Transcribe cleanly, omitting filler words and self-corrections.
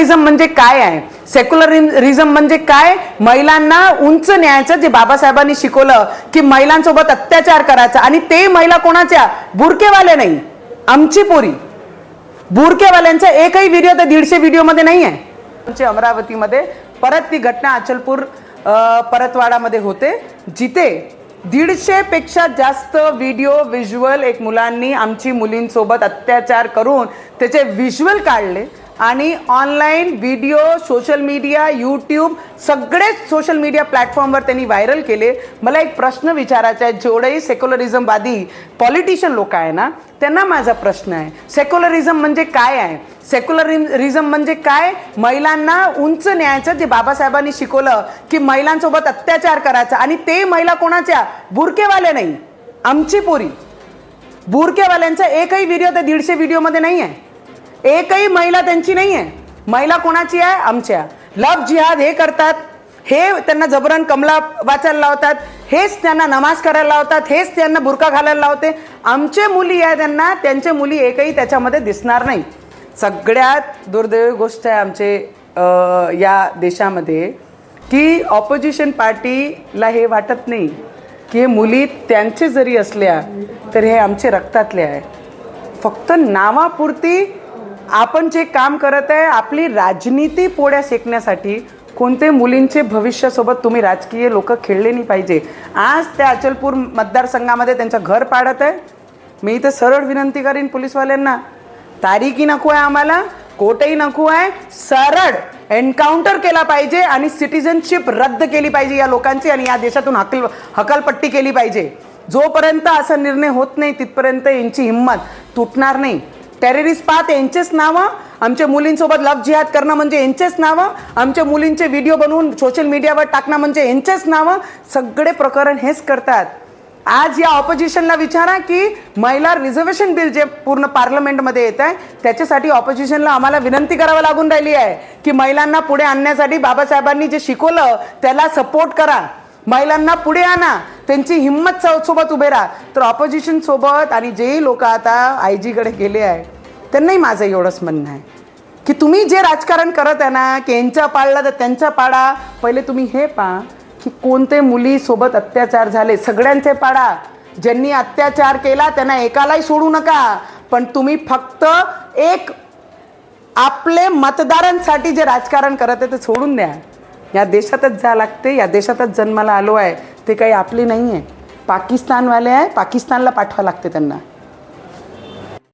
Secularism म्हणजे काय आहे? सेक्युलरिझम म्हणजे काय? महिलांना उंच न्यायाचं, जे बाबासाहेबांनी शिकवलं की महिलांसोबत अत्याचार करायचा, आणि ते महिला कोणाच्या? बुरकेवाले नाही, आमची पोरी. बुरकेवाल्यांचा एकही व्हिडिओ तर 150 व्हिडिओ मध्ये नाही आहे. आमच्या अमरावतीमध्ये परत ती घटना अचलपूर परतवाडामध्ये होते, जिथे 150 पेक्षा जास्त व्हिडिओ व्हिज्युअल एक मुलांनी आमची मुलींसोबत अत्याचार करून त्याचे व्हिज्युअल काढले आणि online video, social media, YouTube, सगळेच सोशल मीडिया प्लॅटफॉर्मवर त्यांनी व्हायरल केले. मला एक प्रश्न विचारायचा आहे, जेवढेही सेक्युलरिझमवादी पॉलिटिशियन लोक आहे ना, त्यांना माझा प्रश्न आहे, सेक्युलरिझम म्हणजे काय आहे? सेक्युलरिझम म्हणजे काय? महिलांना उंच न्यायाचं, जे बाबासाहेबांनी शिकवलं की महिलांसोबत अत्याचार करायचा, आणि ते महिला कोणाच्या? बुरकेवाले नाही, आमची पोरी. बुरकेवाल्यांचा एकही व्हिडिओ तर 150 व्हिडिओ मध्ये नाही आहे. एकही महिला त्यांची नाही आहे. महिला कोणाची आहे? आमच्या. लव जिहाद हे करतात, हे त्यांना जबरन कमला वाचायला लावतात, हेच त्यांना नमाज करायला लावतात, हेच त्यांना बुरका घालायला लावते. आमचे मुली आहे त्यांना, त्यांच्या मुली एकही त्याच्यामध्ये दिसणार नाही. सगळ्यात दुर्दैवी गोष्ट आहे आमचे या देशामध्ये की ऑपोजिशन पार्टीला हे वाटत नाही की हे मुली त्यांचे जरी असल्या तर हे आमचे रक्तातले आहे. फक्त नावापुरती आपण जे काम करत आहे, आपली राजनीती पोळ्या शेकण्यासाठी, कोणते मुलींचे भविष्यासोबत तुम्ही राजकीय लोक खेळले नाही पाहिजे. आज त्या अचलपूर मतदारसंघामध्ये त्यांचं घर पाडत आहे. मी इथं सरळ विनंती करीन पोलीसवाल्यांना, तारीखही नको आहे आम्हाला, कोर्टही नको आहे, सरळ एन्काउंटर केला पाहिजे आणि सिटिझनशिप रद्द केली पाहिजे या लोकांची, आणि या देशातून हकालपट्टी केली पाहिजे. जोपर्यंत असा निर्णय होत नाही तिथपर्यंत यांची हिंमत तुटणार नाही. टेररिस्ट पाहत यांचेच नावं, आमच्या मुलींसोबत लव जिहाद करणं म्हणजे यांचेच नावं, आमच्या मुलींचे व्हिडिओ बनवून सोशल मीडियावर टाकणं म्हणजे यांचेच नावं, सगळे प्रकरण हेच करतात. आज या ऑपोजिशनला विचारा की महिला रिझर्वेशन बिल जे पूर्ण पार्लमेंटमध्ये येत आहे त्याच्यासाठी ऑपोजिशनला आम्हाला विनंती करावी लागून राहिली आहे की महिलांना पुढे आणण्यासाठी बाबासाहेबांनी जे शिकवलं त्याला सपोर्ट करा, महिलांना पुढे आणा, त्यांची हिंमत सोबत उभे राहा. तर ऑपोजिशन सोबत आणि जेही लोक आता IG कडे गेले आहे त्यांनाही माझं एवढंच म्हणणं आहे की तुम्ही जे राजकारण करत आहे ना, की यांचा पाळला तर त्यांचा पाडा, पहिले तुम्ही हे पहा की कोणते मुलीसोबत अत्याचार झाले, सगळ्यांचे पाडा. ज्यांनी अत्याचार केला त्यांना एकालाही सोडू नका, पण तुम्ही फक्त एक आपले मतदारांसाठी जे राजकारण करत आहे ते सोडून द्या. या देशातच जा लागते, या देशातच जन्माला आलो आहे, ते काही आपली नाही आहे, पाकिस्तानवाले आहे, पाकिस्तानला पाठवा लागते त्यांना.